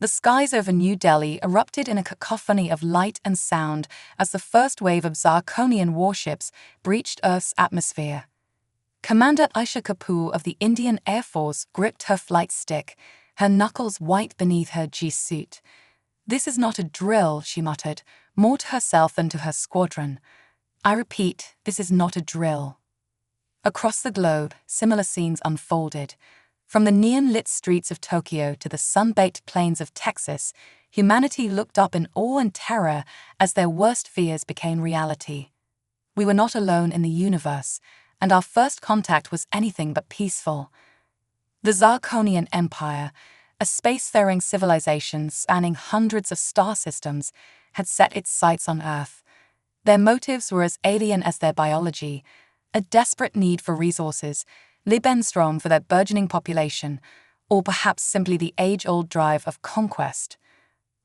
The skies over New Delhi erupted in a cacophony of light and sound as the first wave of Zirconian warships breached Earth's atmosphere. Commander Aisha Kapoor of the Indian Air Force gripped her flight stick, her knuckles white beneath her G-suit. "This is not a drill," she muttered, more to herself than to her squadron. "I repeat, this is not a drill." Across the globe, similar scenes unfolded. From the neon-lit streets of Tokyo to the sun-baked plains of Texas, humanity looked up in awe and terror as their worst fears became reality. We were not alone in the universe, and our first contact was anything but peaceful. The Zirconian Empire, a spacefaring civilization spanning hundreds of star systems, had set its sights on Earth. Their motives were as alien as their biology, a desperate need for resources, Lebensraum for their burgeoning population, or perhaps simply the age-old drive of conquest.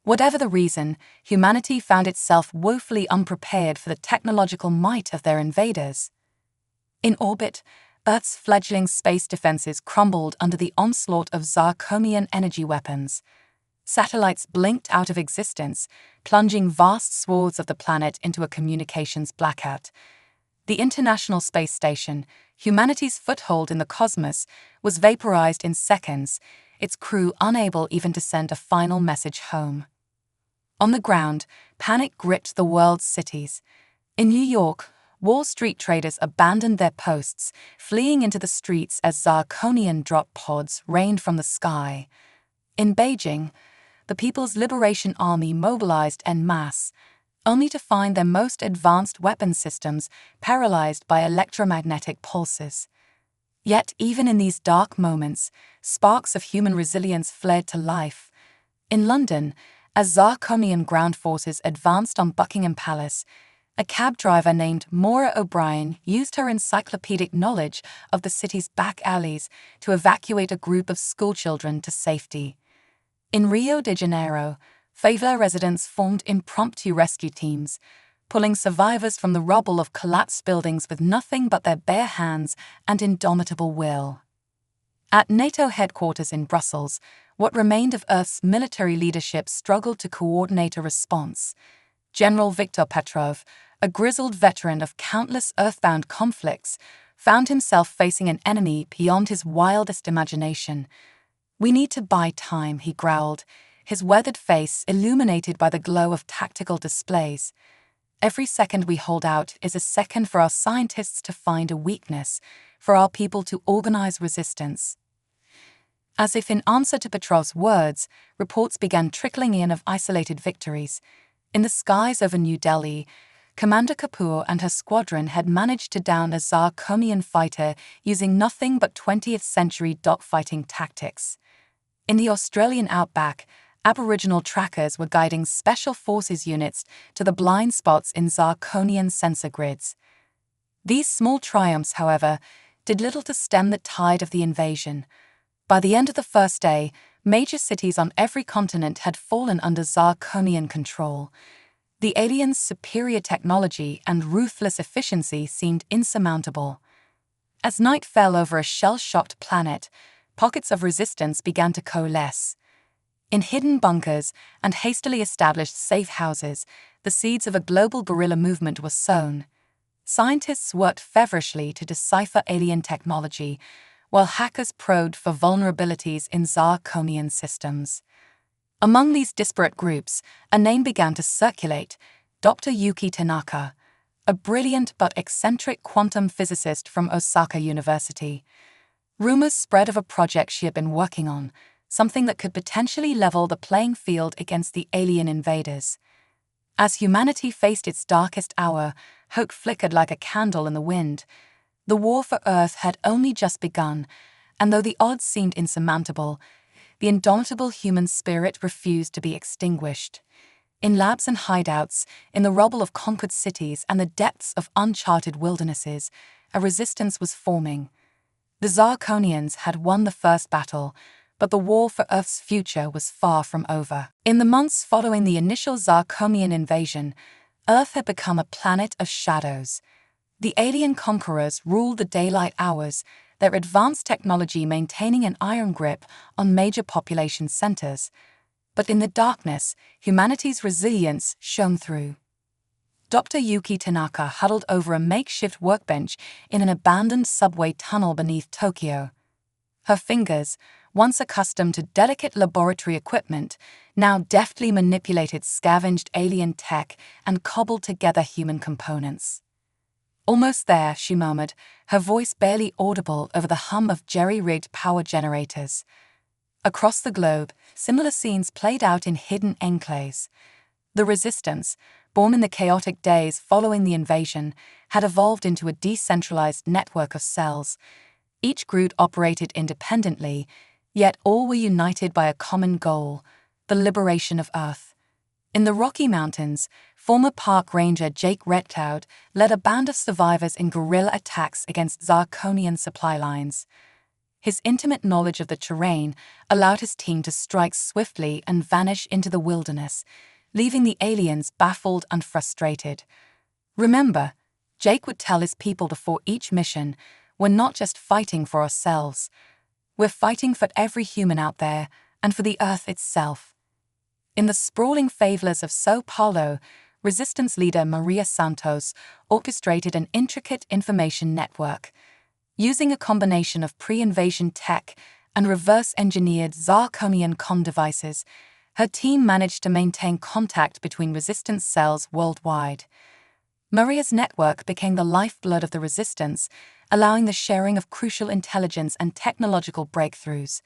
Whatever the reason, humanity found itself woefully unprepared for the technological might of their invaders. In orbit, Earth's fledgling space defenses crumbled under the onslaught of Zirconian energy weapons. Satellites blinked out of existence, plunging vast swaths of the planet into a communications blackout. The International Space Station, humanity's foothold in the cosmos, was vaporized in seconds, its crew unable even to send a final message home. On the ground, panic gripped the world's cities. In New York, Wall Street traders abandoned their posts, fleeing into the streets as Zirconian drop pods rained from the sky. In Beijing, the People's Liberation Army mobilized en masse, only to find their most advanced weapon systems paralyzed by electromagnetic pulses. Yet even in these dark moments, sparks of human resilience flared to life. In London, as Zirconian ground forces advanced on Buckingham Palace, a cab driver named Maura O'Brien used her encyclopedic knowledge of the city's back alleys to evacuate a group of schoolchildren to safety. In Rio de Janeiro, favela residents formed impromptu rescue teams, pulling survivors from the rubble of collapsed buildings with nothing but their bare hands and indomitable will. At NATO headquarters in Brussels, what remained of Earth's military leadership struggled to coordinate a response. General Viktor Petrov, a grizzled veteran of countless Earthbound conflicts, found himself facing an enemy beyond his wildest imagination. "We need to buy time," he growled, his weathered face illuminated by the glow of tactical displays. "Every second we hold out is a second for our scientists to find a weakness, for our people to organize resistance." As if in answer to Petrov's words, reports began trickling in of isolated victories. In the skies over New Delhi, Commander Kapoor and her squadron had managed to down a Zirconian fighter using nothing but 20th-century dogfighting tactics. In the Australian outback, Aboriginal trackers were guiding Special Forces units to the blind spots in Zirconian sensor grids. These small triumphs, however, did little to stem the tide of the invasion. By the end of the first day, major cities on every continent had fallen under Zirconian control. The aliens' superior technology and ruthless efficiency seemed insurmountable. As night fell over a shell-shocked planet, pockets of resistance began to coalesce. In hidden bunkers and hastily established safe houses, the seeds of a global guerrilla movement were sown. Scientists worked feverishly to decipher alien technology, while hackers probed for vulnerabilities in Zirconian systems. Among these disparate groups, a name began to circulate: Dr. Yuki Tanaka, a brilliant but eccentric quantum physicist from Osaka University. Rumors spread of a project she had been working on, something that could potentially level the playing field against the alien invaders. As humanity faced its darkest hour, hope flickered like a candle in the wind. The war for Earth had only just begun, and though the odds seemed insurmountable, the indomitable human spirit refused to be extinguished. In labs and hideouts, in the rubble of conquered cities and the depths of uncharted wildernesses, a resistance was forming. The Zirconians had won the first battle, but the war for Earth's future was far from over. In the months following the initial Zirconian invasion, Earth had become a planet of shadows. The alien conquerors ruled the daylight hours, their advanced technology maintaining an iron grip on major population centers. But in the darkness, humanity's resilience shone through. Dr. Yuki Tanaka huddled over a makeshift workbench in an abandoned subway tunnel beneath Tokyo. Her fingers, once accustomed to delicate laboratory equipment, now deftly manipulated scavenged alien tech and cobbled together human components. "Almost there," she murmured, her voice barely audible over the hum of jerry-rigged power generators. Across the globe, similar scenes played out in hidden enclaves. The resistance, born in the chaotic days following the invasion, had evolved into a decentralized network of cells. Each group operated independently, yet all were united by a common goal: the liberation of Earth. In the Rocky Mountains, former park ranger Jake Redcloud led a band of survivors in guerrilla attacks against Zarkonian supply lines. His intimate knowledge of the terrain allowed his team to strike swiftly and vanish into the wilderness, leaving the aliens baffled and frustrated. "Remember," Jake would tell his people before each mission, "we're not just fighting for ourselves. We're fighting for every human out there and for the Earth itself." In the sprawling favelas of Sao Paulo, resistance leader Maria Santos orchestrated an intricate information network. Using a combination of pre-invasion tech and reverse-engineered Zarkonian comm devices, her team managed to maintain contact between resistance cells worldwide. Maria's network became the lifeblood of the resistance, allowing the sharing of crucial intelligence and technological breakthroughs.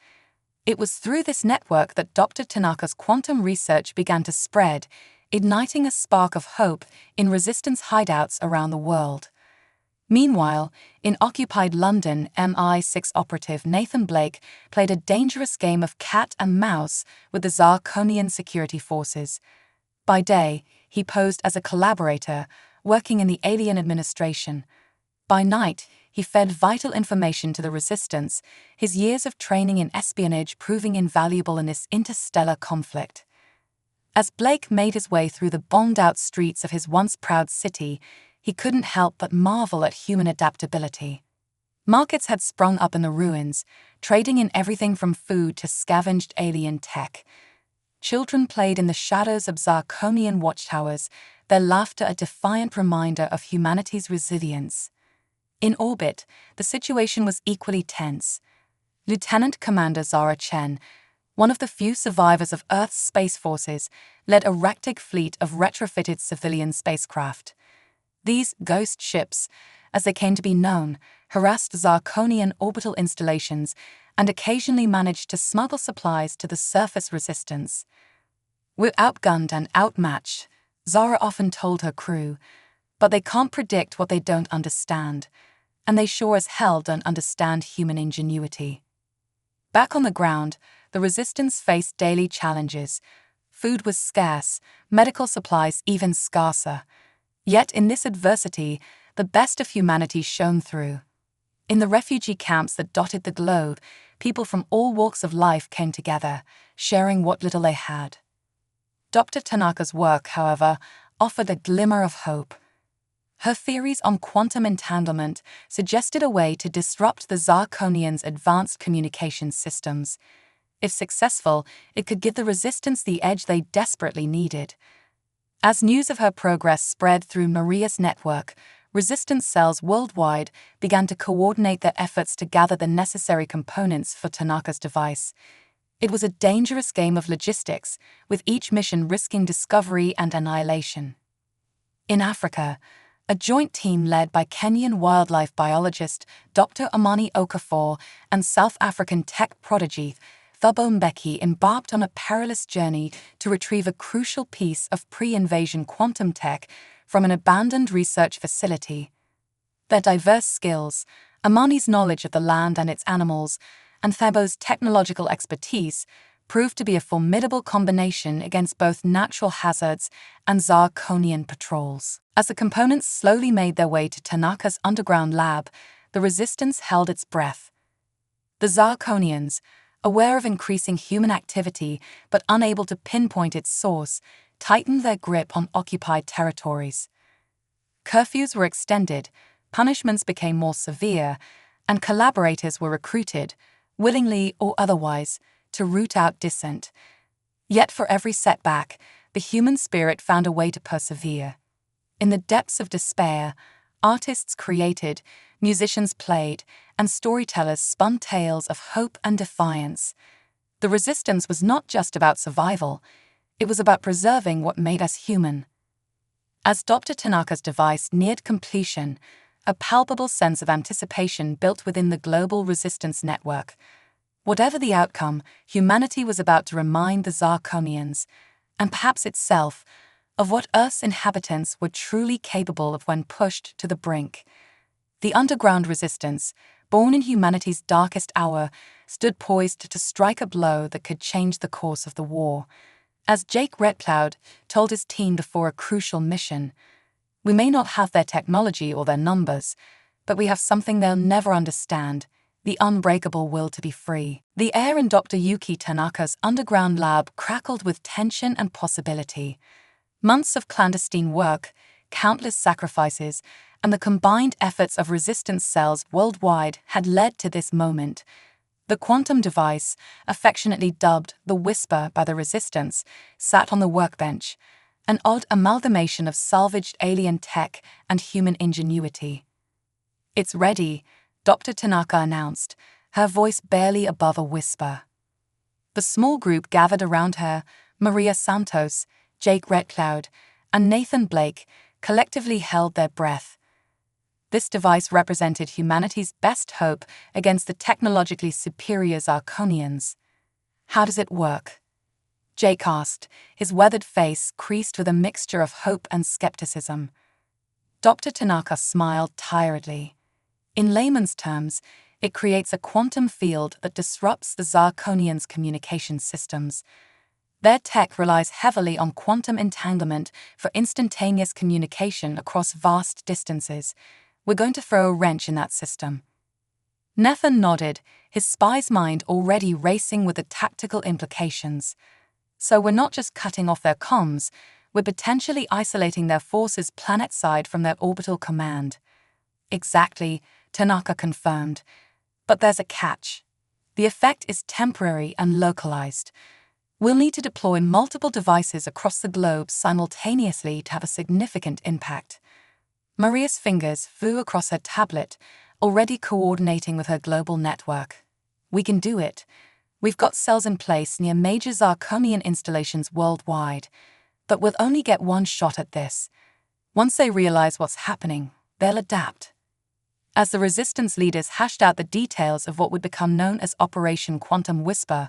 It was through this network that Dr. Tanaka's quantum research began to spread, igniting a spark of hope in resistance hideouts around the world. Meanwhile, in occupied London, MI6 operative Nathan Blake played a dangerous game of cat and mouse with the Zarkonian security forces. By day, he posed as a collaborator, working in the alien administration. By night, he fed vital information to the resistance, his years of training in espionage proving invaluable in this interstellar conflict. As Blake made his way through the bombed-out streets of his once proud city, he couldn't help but marvel at human adaptability. Markets had sprung up in the ruins, trading in everything from food to scavenged alien tech. Children played in the shadows of Zarkonian watchtowers, their laughter a defiant reminder of humanity's resilience. In orbit, the situation was equally tense. Lieutenant Commander Zara Chen, one of the few survivors of Earth's space forces, led a ragtag fleet of retrofitted civilian spacecraft. These ghost ships, as they came to be known, harassed Zarkonian orbital installations and occasionally managed to smuggle supplies to the surface resistance. "We're outgunned and outmatched," Zara often told her crew, "but they can't predict what they don't understand, and they sure as hell don't understand human ingenuity." Back on the ground, the resistance faced daily challenges. Food was scarce, medical supplies even scarcer. Yet in this adversity, the best of humanity shone through. In the refugee camps that dotted the globe, people from all walks of life came together, sharing what little they had. Dr. Tanaka's work, however, offered a glimmer of hope. Her theories on quantum entanglement suggested a way to disrupt the Zarkonians' advanced communication systems. If successful, it could give the resistance the edge they desperately needed. As news of her progress spread through Maria's network, resistance cells worldwide began to coordinate their efforts to gather the necessary components for Tanaka's device. It was a dangerous game of logistics, with each mission risking discovery and annihilation. In Africa, a joint team led by Kenyan wildlife biologist Dr. Amani Okafor and South African tech prodigy Thabo Mbeki embarked on a perilous journey to retrieve a crucial piece of pre-invasion quantum tech from an abandoned research facility. Their diverse skills, Amani's knowledge of the land and its animals, and Thabo's technological expertise proved to be a formidable combination against both natural hazards and Zarkonian patrols. As the components slowly made their way to Tanaka's underground lab, the resistance held its breath. The Zarkonians, aware of increasing human activity but unable to pinpoint its source, tightened their grip on occupied territories. Curfews were extended, punishments became more severe, and collaborators were recruited, willingly or otherwise, to root out dissent. Yet for every setback, the human spirit found a way to persevere. In the depths of despair, artists created, musicians played, and storytellers spun tales of hope and defiance. The resistance was not just about survival, it was about preserving what made us human. As Dr. Tanaka's device neared completion, a palpable sense of anticipation built within the global resistance network. Whatever the outcome, humanity was about to remind the Zarkonians, and perhaps itself, of what Earth's inhabitants were truly capable of when pushed to the brink. The underground resistance, born in humanity's darkest hour, stood poised to strike a blow that could change the course of the war. As Jake Redcloud told his team before a crucial mission, "We may not have their technology or their numbers, but we have something they'll never understand, the unbreakable will to be free." The air in Dr. Yuki Tanaka's underground lab crackled with tension and possibility. Months of clandestine work, countless sacrifices, and the combined efforts of resistance cells worldwide had led to this moment. The quantum device, affectionately dubbed the Whisper by the Resistance, sat on the workbench, an odd amalgamation of salvaged alien tech and human ingenuity. "It's ready," Dr. Tanaka announced, her voice barely above a whisper. The small group gathered around her, Maria Santos, Jake Redcloud, and Nathan Blake, collectively held their breath. This device represented humanity's best hope against the technologically superior Zarkonians. "How does it work?" Jake asked, his weathered face creased with a mixture of hope and skepticism. Dr. Tanaka smiled tiredly. "In layman's terms, it creates a quantum field that disrupts the Zarkonians' communication systems. Their tech relies heavily on quantum entanglement for instantaneous communication across vast distances. We're going to throw a wrench in that system." Nathan nodded, his spy's mind already racing with the tactical implications. "So we're not just cutting off their comms, we're potentially isolating their forces planetside from their orbital command." "Exactly," Tanaka confirmed. "But there's a catch. The effect is temporary and localized. We'll need to deploy multiple devices across the globe simultaneously to have a significant impact." Maria's fingers flew across her tablet, already coordinating with her global network. "We can do it. We've got cells in place near major Zarkonian installations worldwide, but we'll only get one shot at this. Once they realize what's happening, they'll adapt." As the resistance leaders hashed out the details of what would become known as Operation Quantum Whisper,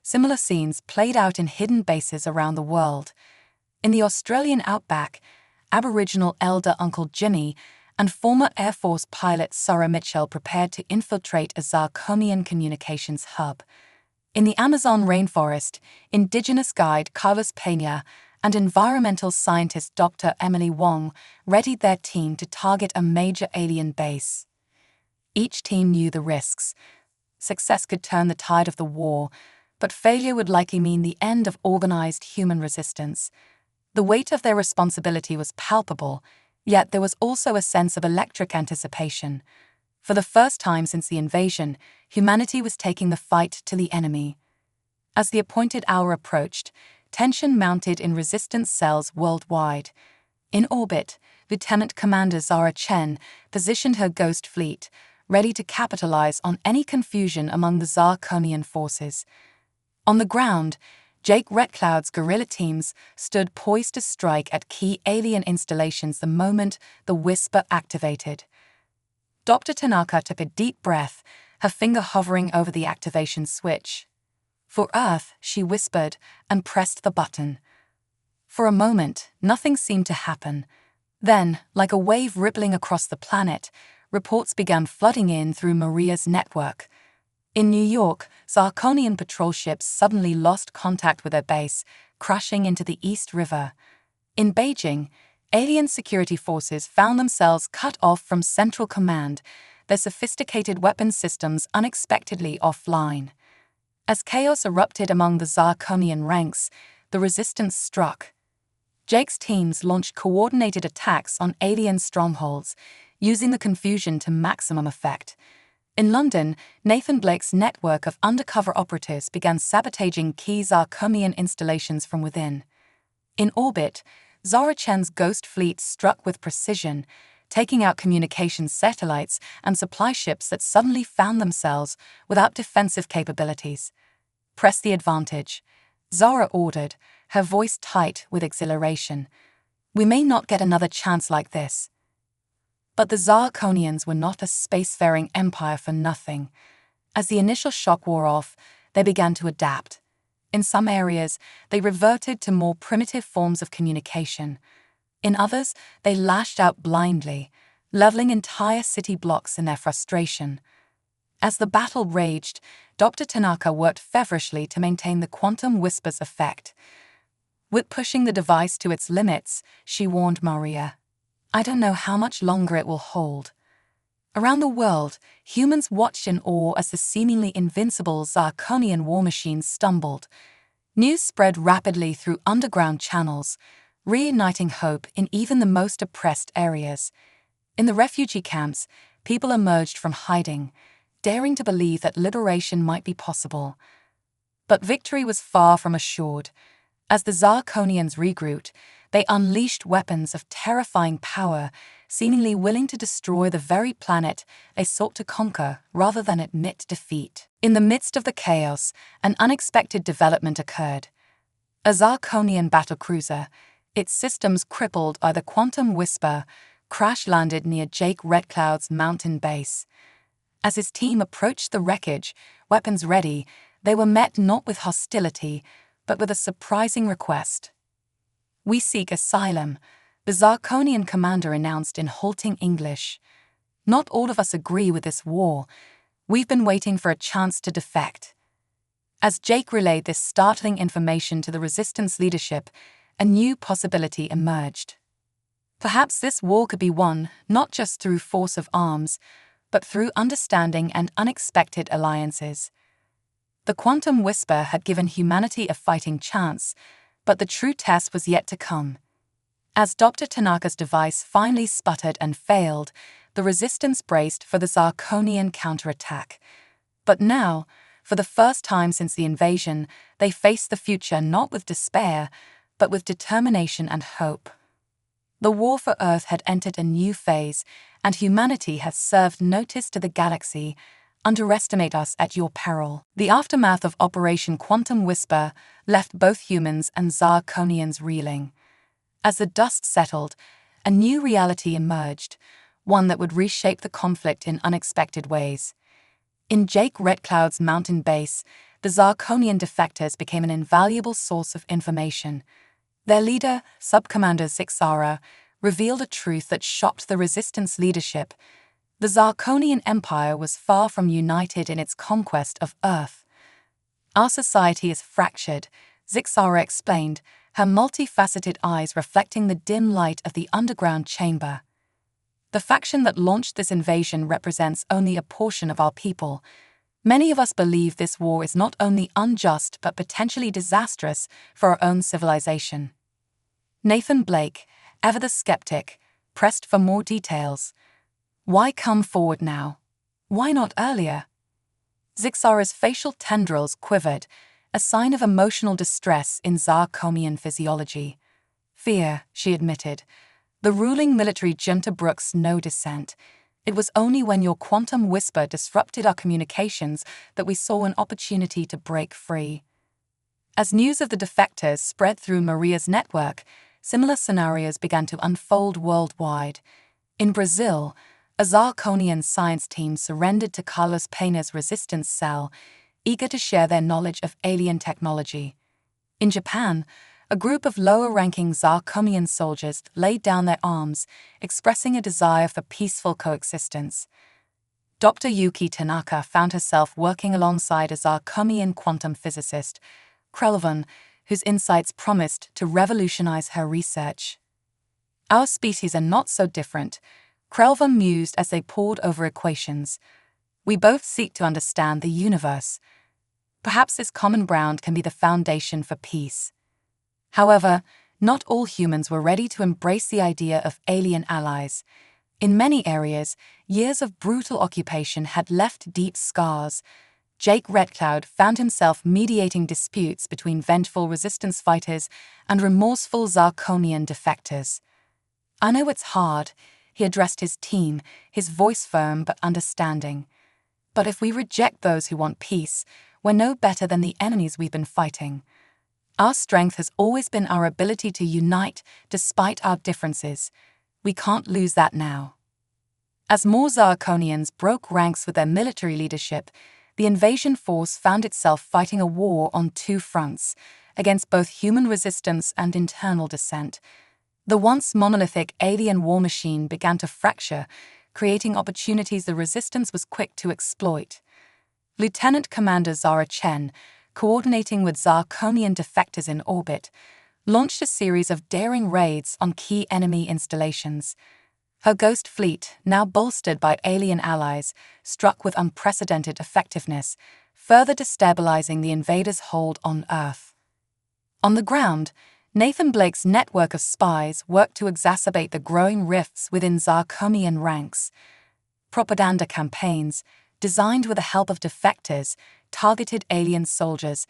similar scenes played out in hidden bases around the world. In the Australian outback, Aboriginal elder Uncle Jimmy and former Air Force pilot Sarah Mitchell prepared to infiltrate a Zarkonian communications hub. In the Amazon rainforest, Indigenous guide Carlos Peña and environmental scientist Dr. Emily Wong readied their team to target a major alien base. Each team knew the risks. Success could turn the tide of the war, but failure would likely mean the end of organized human resistance. The weight of their responsibility was palpable, yet there was also a sense of electric anticipation. For the first time since the invasion, humanity was taking the fight to the enemy. As the appointed hour approached, tension mounted in resistance cells worldwide. In orbit, Lieutenant Commander Zara Chen positioned her Ghost Fleet, ready to capitalize on any confusion among the Zarkonian forces. On the ground, Jake Redcloud's guerrilla teams stood poised to strike at key alien installations the moment the Whisper activated. Dr. Tanaka took a deep breath, her finger hovering over the activation switch. "For Earth," she whispered, and pressed the button. For a moment, nothing seemed to happen. Then, like a wave rippling across the planet, reports began flooding in through Maria's network. In New York, Zarkonian patrol ships suddenly lost contact with their base, crashing into the East River. In Beijing, alien security forces found themselves cut off from Central Command, their sophisticated weapons systems unexpectedly offline. As chaos erupted among the Zarkonian ranks, the resistance struck. Jake's teams launched coordinated attacks on alien strongholds, using the confusion to maximum effect. In London, Nathan Blake's network of undercover operatives began sabotaging key Zarkomian installations from within. In orbit, Zara Chen's Ghost fleet struck with precision, taking out communications satellites and supply ships that suddenly found themselves without defensive capabilities. "Press the advantage," Zara ordered, her voice tight with exhilaration. "We may not get another chance like this." But the Zarkonians were not a spacefaring empire for nothing. As the initial shock wore off, they began to adapt. In some areas, they reverted to more primitive forms of communication. In others, they lashed out blindly, leveling entire city blocks in their frustration. As the battle raged, Dr. Tanaka worked feverishly to maintain the quantum whisper's effect. With pushing the device to its limits, she warned Maria, "I don't know how much longer it will hold." Around the world, humans watched in awe as the seemingly invincible Zarkonian war machines stumbled. News spread rapidly through underground channels, reigniting hope in even the most oppressed areas. In the refugee camps, people emerged from hiding, daring to believe that liberation might be possible. But victory was far from assured. As the Zarkonians regrouped, they unleashed weapons of terrifying power, seemingly willing to destroy the very planet they sought to conquer rather than admit defeat. In the midst of the chaos, an unexpected development occurred. A Zarkonian battlecruiser, its systems crippled by the quantum whisper, crash-landed near Jake Redcloud's mountain base. As his team approached the wreckage, weapons ready, they were met not with hostility, but with a surprising request. "We seek asylum," the Zarkonian commander announced in halting English. "Not all of us agree with this war. We've been waiting for a chance to defect." As Jake relayed this startling information to the resistance leadership, a new possibility emerged. Perhaps this war could be won not just through force of arms, but through understanding and unexpected alliances. The quantum whisper had given humanity a fighting chance, but the true test was yet to come. As Dr. Tanaka's device finally sputtered and failed, the resistance braced for the Zarkonian counterattack. But now, for the first time since the invasion, they faced the future not with despair, but with determination and hope. The war for Earth had entered a new phase, and humanity has served notice to the galaxy: "Underestimate us at your peril." The aftermath of Operation Quantum Whisper left both humans and Zarkonians reeling. As the dust settled, a new reality emerged, one that would reshape the conflict in unexpected ways. In Jake Redcloud's mountain base, the Zarkonian defectors became an invaluable source of information. Their leader, Subcommander Zixara, revealed a truth that shocked the resistance leadership. The Zarkonian Empire was far from united in its conquest of Earth. "Our society is fractured," Zixara explained, her multifaceted eyes reflecting the dim light of the underground chamber. "The faction that launched this invasion represents only a portion of our people. Many of us believe this war is not only unjust but potentially disastrous for our own civilization." Nathan Blake, ever the skeptic, pressed for more details. "Why come forward now? Why not earlier?" Zixara's facial tendrils quivered, a sign of emotional distress in Zarkonian physiology. "Fear," she admitted. "The ruling military junta brooks no dissent. It was only when your quantum whisper disrupted our communications that we saw an opportunity to break free." As news of the defectors spread through Maria's network, similar scenarios began to unfold worldwide. In Brazil, a Zarkonian science team surrendered to Carlos Pena's resistance cell, eager to share their knowledge of alien technology. In Japan, a group of lower-ranking Zarkonian soldiers laid down their arms, expressing a desire for peaceful coexistence. Dr. Yuki Tanaka found herself working alongside a Zarkonian quantum physicist, Krelvan, whose insights promised to revolutionize her research. "Our species are not so different," Krelvan mused as they pored over equations. "We both seek to understand the universe. Perhaps this common ground can be the foundation for peace." However, not all humans were ready to embrace the idea of alien allies. In many areas, Years of brutal occupation had left deep scars. Jake Redcloud found himself mediating disputes between vengeful resistance fighters and remorseful Zarkonian defectors. "I know it's hard," he addressed his team, his voice firm but understanding. "But if we reject those who want peace, we're no better than the enemies we've been fighting. Our strength has always been our ability to unite despite our differences. We can't lose that now." As more Zarkonians broke ranks with their military leadership, the invasion force found itself fighting a war on two fronts, against both human resistance and internal dissent. The once monolithic alien war machine began to fracture, creating opportunities the resistance was quick to exploit. Lieutenant Commander Zara Chen, coordinating with Zarkonian defectors in orbit, launched a series of daring raids on key enemy installations. Her Ghost fleet, now bolstered by alien allies, struck with unprecedented effectiveness, further destabilizing the invaders' hold on Earth. On the ground, Nathan Blake's network of spies worked to exacerbate the growing rifts within Zarkonian ranks. Propaganda campaigns, designed with the help of defectors, targeted alien soldiers,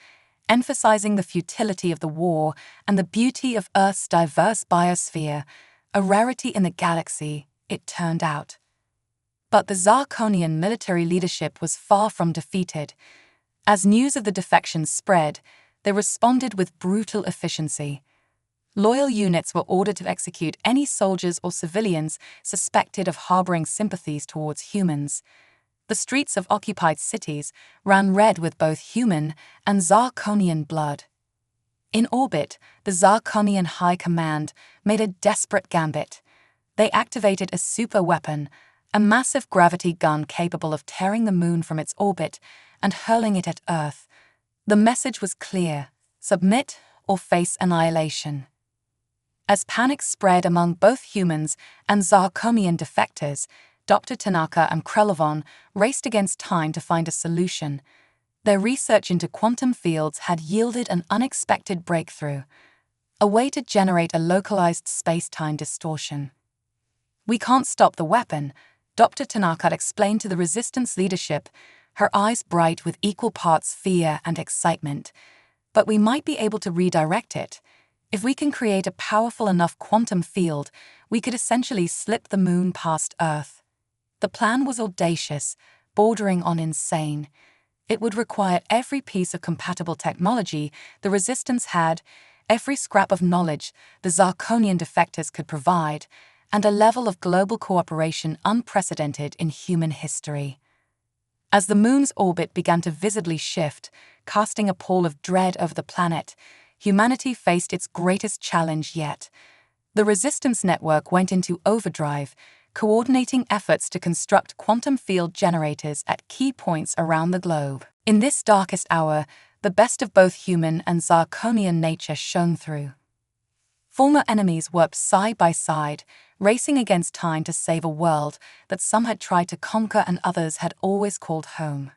emphasizing the futility of the war and the beauty of Earth's diverse biosphere, a rarity in the galaxy, it turned out. But the Zarkonian military leadership was far from defeated. As news of the defections spread, they responded with brutal efficiency. Loyal units were ordered to execute any soldiers or civilians suspected of harboring sympathies towards humans. The streets of occupied cities ran red with both human and Zarkonian blood. In orbit, the Zarkonian High Command made a desperate gambit. They activated a super weapon, a massive gravity gun capable of tearing the moon from its orbit and hurling it at Earth. The message was clear: submit or face annihilation. As panic spread among both humans and Zarkonian defectors, Dr. Tanaka and Krelevon raced against time to find a solution. Their research into quantum fields had yielded an unexpected breakthrough, a way to generate a localized space-time distortion. "We can't stop the weapon," Dr. Tanaka explained to the resistance leadership, her eyes bright with equal parts fear and excitement. "But we might be able to redirect it. If we can create a powerful enough quantum field, we could essentially slip the moon past Earth." The plan was audacious, bordering on insane. It would require every piece of compatible technology the resistance had, every scrap of knowledge the Zarkonian defectors could provide, and a level of global cooperation unprecedented in human history. As the moon's orbit began to visibly shift, casting a pall of dread over the planet, humanity faced its greatest challenge yet. The resistance network went into overdrive, coordinating efforts to construct quantum field generators at key points around the globe. In this darkest hour, the best of both human and Zarkonian nature shone through. Former enemies worked side by side, racing against time to save a world that some had tried to conquer and others had always called home.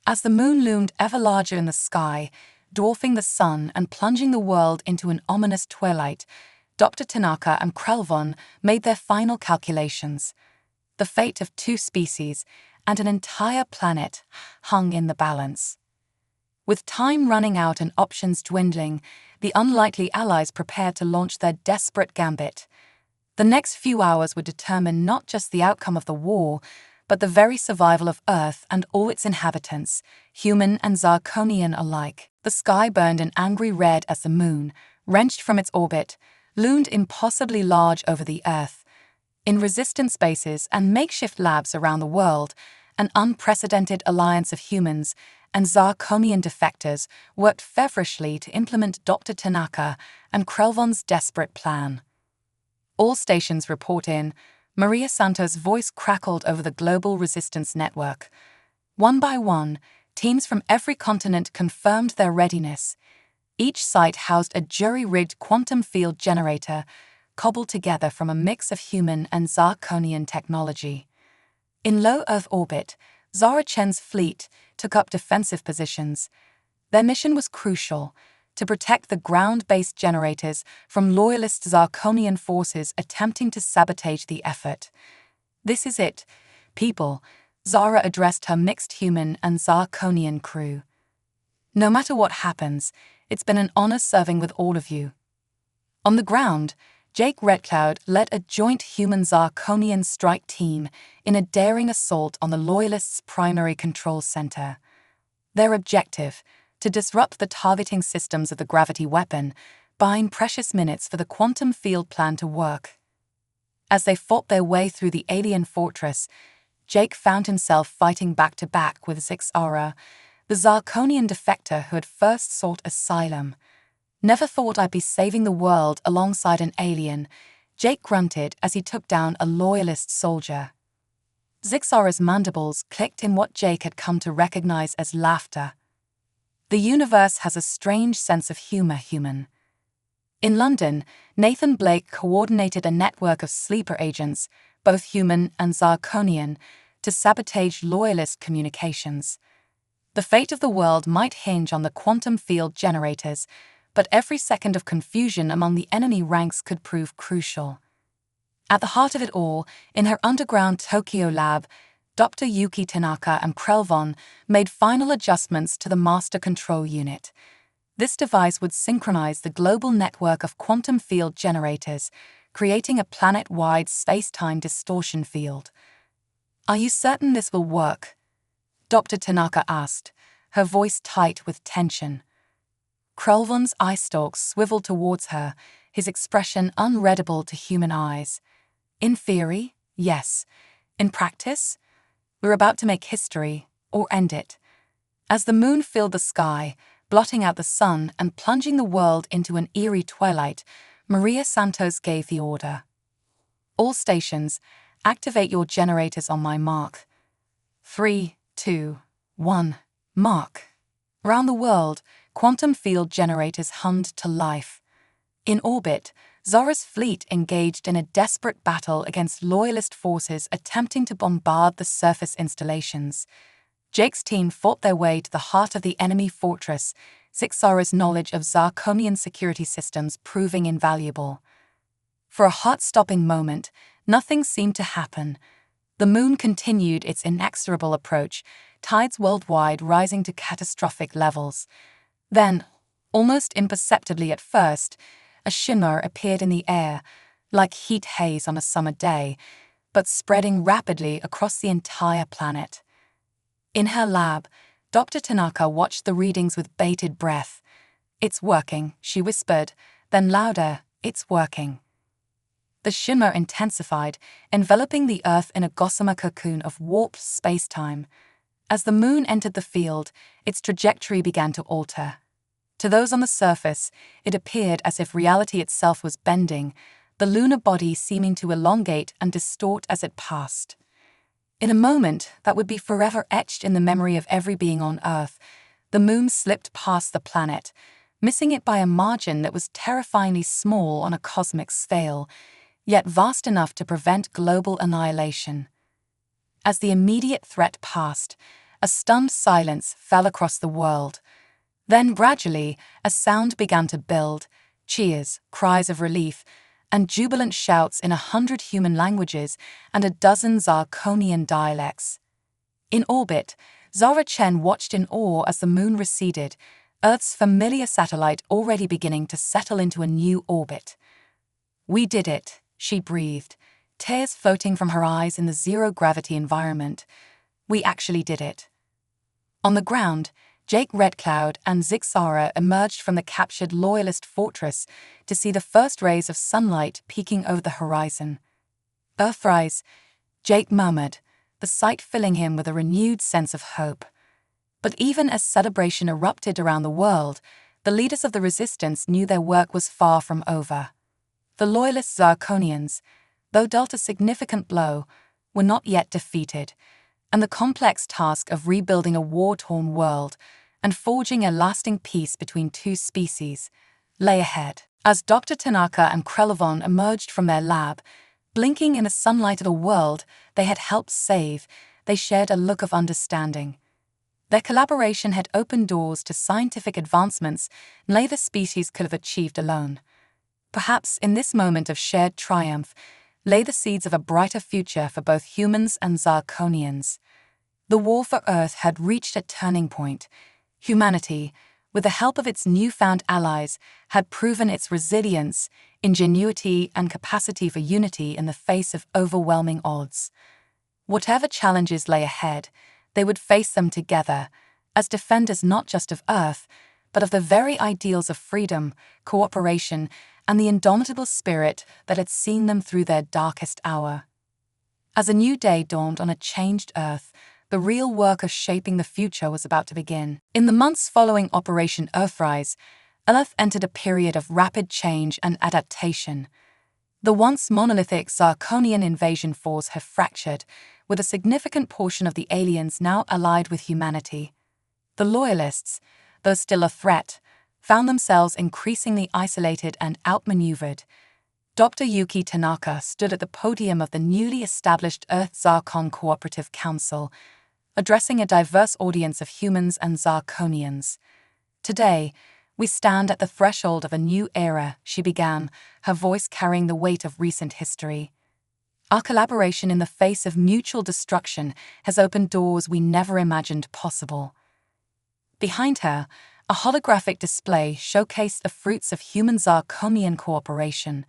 As the moon loomed ever larger in the sky, dwarfing the sun and plunging the world into an ominous twilight, Dr. Tanaka and Krelevon made their final calculations. The fate of two species and an entire planet hung in the balance. With time running out and options dwindling, the unlikely allies prepared to launch their desperate gambit. The next few hours would determine not just the outcome of the war, but the very survival of Earth and all its inhabitants, human and Zarkonian alike. The sky burned an angry red as the moon, wrenched from its orbit, loomed impossibly large over the Earth. In resistance bases and makeshift labs around the world, an unprecedented alliance of humans and Zarkonian defectors worked feverishly to implement Dr. Tanaka and Krelevon's desperate plan. "All stations report in," Maria Santos' voice crackled over the global resistance network. One by one, teams from every continent confirmed their readiness. Each site housed a jury-rigged quantum field generator, cobbled together from a mix of human and Zarkonian technology. In low Earth orbit, Zara Chen's fleet took up defensive positions. Their mission was crucial: to protect the ground-based generators from loyalist Zarkonian forces attempting to sabotage the effort. "This is it," People, Zara addressed her mixed human and Zarkonian crew. No matter what happens, it's been an honor serving with all of you. On the ground, Jake Redcloud led a joint human-Zarkonian strike team in a daring assault on the Loyalists' primary control center. Their objective, to disrupt the targeting systems of the gravity weapon, buying precious minutes for the quantum field plan to work. As they fought their way through the alien fortress, Jake found himself fighting back-to-back with Zixara, the Zarkonian defector who had first sought asylum. "Never thought I'd be saving the world alongside an alien," Jake grunted as he took down a Loyalist soldier. Zixara's mandibles clicked in what Jake had come to recognize as laughter. "The universe has a strange sense of humor, human." In London, Nathan Blake coordinated a network of sleeper agents, both human and Zarkonian, to sabotage Loyalist communications. The fate of the world might hinge on the quantum field generators, but every second of confusion among the enemy ranks could prove crucial. At the heart of it all, in her underground Tokyo lab, Dr. Yuki Tanaka and Krelvon made final adjustments to the master control unit. This device would synchronize the global network of quantum field generators, creating a planet-wide space-time distortion field. "Are you certain this will work?" Dr. Tanaka asked, her voice tight with tension. Krelvon's eye stalks swiveled towards her, his expression unreadable to human eyes. "In theory, yes. In practice, we're about to make history, or end it." As the moon filled the sky, blotting out the sun and plunging the world into an eerie twilight, Maria Santos gave the order. "All stations, activate your generators on my mark." 3, 2, 1, mark. Around the world, quantum field generators hummed to life. In orbit, Zara's fleet engaged in a desperate battle against Loyalist forces attempting to bombard the surface installations. Jake's team fought their way to the heart of the enemy fortress, Zixara's knowledge of Zarkonian security systems proving invaluable. For a heart-stopping moment, nothing seemed to happen. The moon continued its inexorable approach, tides worldwide rising to catastrophic levels. Then, almost imperceptibly at first, a shimmer appeared in the air, like heat haze on a summer day, but spreading rapidly across the entire planet. In her lab, Dr. Tanaka watched the readings with bated breath. "It's working," she whispered, then louder, "It's working." The shimmer intensified, enveloping the Earth in a gossamer cocoon of warped space-time. As the moon entered the field, its trajectory began to alter. To those on the surface, it appeared as if reality itself was bending, the lunar body seeming to elongate and distort as it passed. In a moment that would be forever etched in the memory of every being on Earth, the moon slipped past the planet, missing it by a margin that was terrifyingly small on a cosmic scale, yet vast enough to prevent global annihilation. As the immediate threat passed, a stunned silence fell across the world. Then gradually, a sound began to build, cheers, cries of relief, and jubilant shouts in 100 human languages and a dozen Zarkonian dialects. In orbit, Zara Chen watched in awe as the moon receded, Earth's familiar satellite already beginning to settle into a new orbit. "We did it," she breathed, tears floating from her eyes in the zero-gravity environment. "We actually did it." On the ground, Jake Redcloud and Zixara emerged from the captured Loyalist fortress to see the first rays of sunlight peeking over the horizon. "Earthrise," Jake murmured, the sight filling him with a renewed sense of hope. But even as celebration erupted around the world, the leaders of the resistance knew their work was far from over. The Loyalist Zarkonians, though dealt a significant blow, were not yet defeated, and the complex task of rebuilding a war-torn world and forging a lasting peace between two species lay ahead. As Dr. Tanaka and Krelvon emerged from their lab, blinking in the sunlight of a world they had helped save, they shared a look of understanding. Their collaboration had opened doors to scientific advancements neither species could have achieved alone. Perhaps in this moment of shared triumph, lay the seeds of a brighter future for both humans and Zarkonians. The war for Earth had reached a turning point. Humanity, with the help of its newfound allies, had proven its resilience, ingenuity, and capacity for unity in the face of overwhelming odds. Whatever challenges lay ahead, they would face them together, as defenders not just of Earth, but of the very ideals of freedom, cooperation, and the indomitable spirit that had seen them through their darkest hour. As a new day dawned on a changed Earth, the real work of shaping the future was about to begin. In the months following Operation Earthrise, Earth entered a period of rapid change and adaptation. The once monolithic Zarkonian invasion force had fractured, with a significant portion of the aliens now allied with humanity. The Loyalists, though still a threat, found themselves increasingly isolated and outmaneuvered. Dr. Yuki Tanaka stood at the podium of the newly established Earth-Zarkon Cooperative Council, addressing a diverse audience of humans and Zarkonians. "Today, we stand at the threshold of a new era," she began, her voice carrying the weight of recent history. "Our collaboration in the face of mutual destruction has opened doors we never imagined possible." Behind her, a holographic display showcased the fruits of human-Zarkonian cooperation,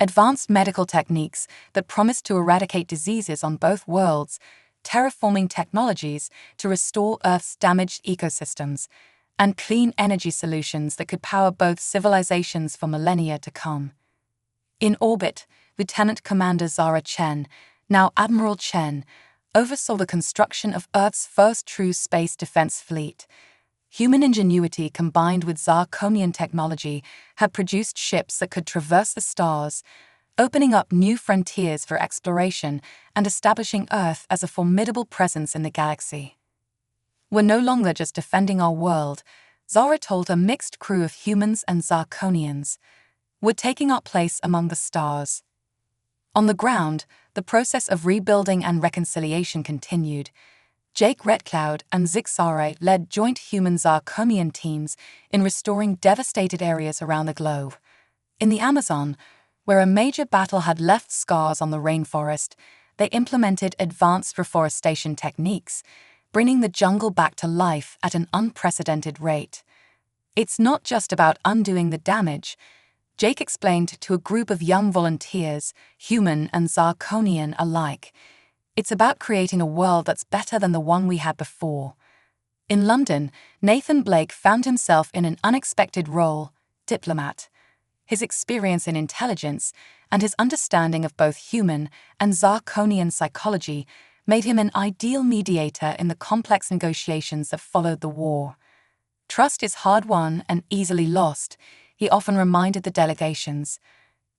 advanced medical techniques that promised to eradicate diseases on both worlds, terraforming technologies to restore Earth's damaged ecosystems, and clean energy solutions that could power both civilizations for millennia to come. In orbit, Lieutenant Commander Zara Chen, now Admiral Chen, oversaw the construction of Earth's first true space defense fleet. Human ingenuity combined with Zarkonian technology had produced ships that could traverse the stars, opening up new frontiers for exploration and establishing Earth as a formidable presence in the galaxy. "We're no longer just defending our world," Zara told a mixed crew of humans and Zarkonians. "We're taking our place among the stars." On the ground, the process of rebuilding and reconciliation continued. Jake Redcloud and Zixare led joint human-Zarkonian teams in restoring devastated areas around the globe. In the Amazon, where a major battle had left scars on the rainforest, they implemented advanced reforestation techniques, bringing the jungle back to life at an unprecedented rate. "It's not just about undoing the damage," Jake explained to a group of young volunteers, human and Zarkonian alike. "It's about creating a world that's better than the one we had before." In London, Nathan Blake found himself in an unexpected role, diplomat. His experience in intelligence and his understanding of both human and Zarkonian psychology made him an ideal mediator in the complex negotiations that followed the war. "Trust is hard-won and easily lost," he often reminded the delegations,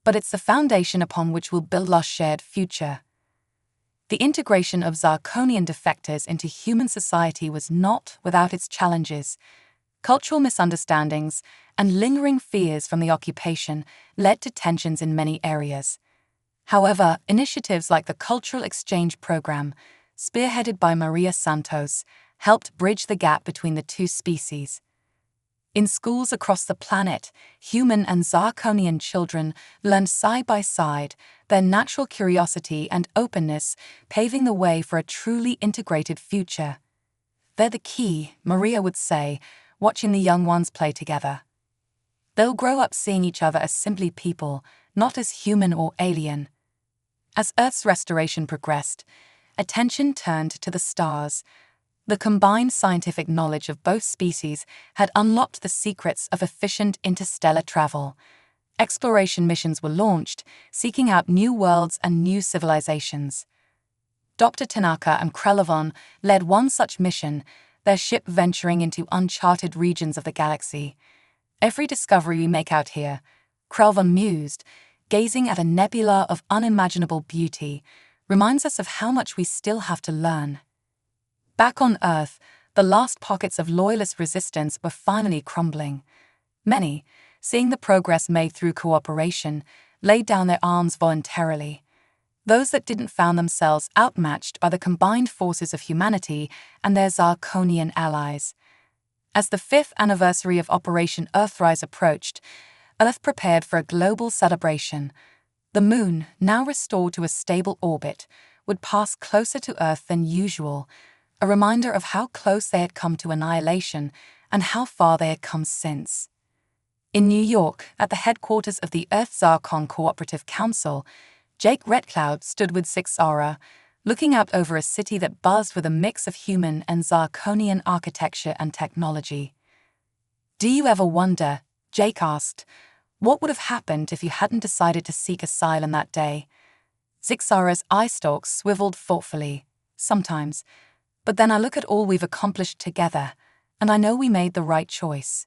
"but it's the foundation upon which we'll build our shared future." The integration of Zarkonian defectors into human society was not without its challenges. Cultural misunderstandings and lingering fears from the occupation led to tensions in many areas. However, initiatives like the Cultural Exchange Program, spearheaded by Maria Santos, helped bridge the gap between the two species. In schools across the planet, human and Zarkonian children learned side by side, their natural curiosity and openness paving the way for a truly integrated future. "They're the key," Maria would say, watching the young ones play together. "They'll grow up seeing each other as simply people, not as human or alien." As Earth's restoration progressed, attention turned to the stars. The combined scientific knowledge of both species had unlocked the secrets of efficient interstellar travel. Exploration missions were launched, seeking out new worlds and new civilizations. Dr. Tanaka and Krelevon led one such mission, their ship venturing into uncharted regions of the galaxy. "Every discovery we make out here," Krelevon mused, gazing at a nebula of unimaginable beauty, "reminds us of how much we still have to learn." Back on Earth, the last pockets of loyalist resistance were finally crumbling. Many, seeing the progress made through cooperation, laid down their arms voluntarily. Those that didn't found themselves outmatched by the combined forces of humanity and their Zarkonian allies. As the 5th anniversary of Operation Earthrise approached, Earth prepared for a global celebration. The Moon, now restored to a stable orbit, would pass closer to Earth than usual, a reminder of how close they had come to annihilation and how far they had come since. In New York, at the headquarters of the Earth-Zarkon Cooperative Council, Jake Redcloud stood with Zixara, looking out over a city that buzzed with a mix of human and Zarkonian architecture and technology. "Do you ever wonder," Jake asked, "what would have happened if you hadn't decided to seek asylum that day?" Zixara's eye stalks swiveled thoughtfully. "Sometimes. But then I look at all we've accomplished together, and I know we made the right choice."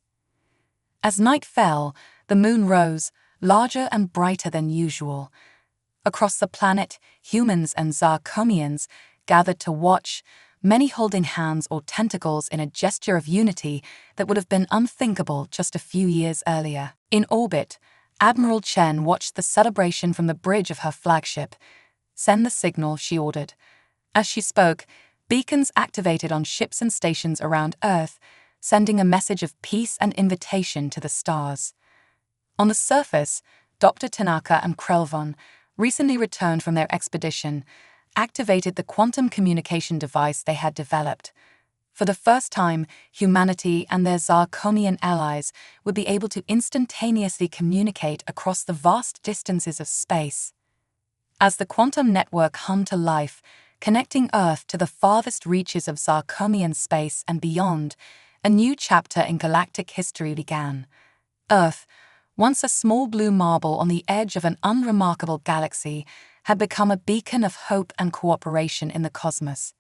As night fell, the moon rose, larger and brighter than usual. Across the planet, humans and Zarkonians gathered to watch, many holding hands or tentacles in a gesture of unity that would have been unthinkable just a few years earlier. In orbit, Admiral Chen watched the celebration from the bridge of her flagship. "Send the signal," she ordered. As she spoke, beacons activated on ships and stations around Earth, sending a message of peace and invitation to the stars. On the surface, Dr. Tanaka and Krelvon, recently returned from their expedition, activated the quantum communication device they had developed. For the first time, humanity and their Zarkonian allies would be able to instantaneously communicate across the vast distances of space. As the quantum network hummed to life, connecting Earth to the farthest reaches of Zarkonian space and beyond, a new chapter in galactic history began. Earth, once a small blue marble on the edge of an unremarkable galaxy, had become a beacon of hope and cooperation in the cosmos.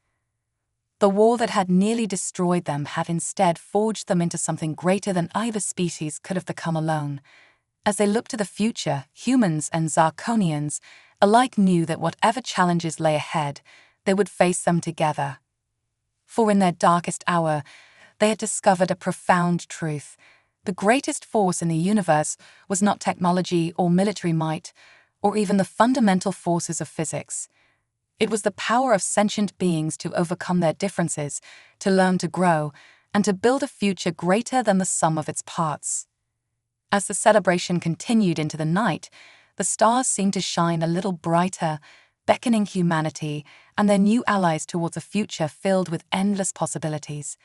The war that had nearly destroyed them had instead forged them into something greater than either species could have become alone. As they looked to the future, humans and Zarkonians alike knew that whatever challenges lay ahead, they would face them together. For in their darkest hour, they had discovered a profound truth. The greatest force in the universe was not technology or military might, or even the fundamental forces of physics. It was the power of sentient beings to overcome their differences, to learn to grow, and to build a future greater than the sum of its parts. As the celebration continued into the night, the stars seemed to shine a little brighter, beckoning humanity and their new allies towards a future filled with endless possibilities.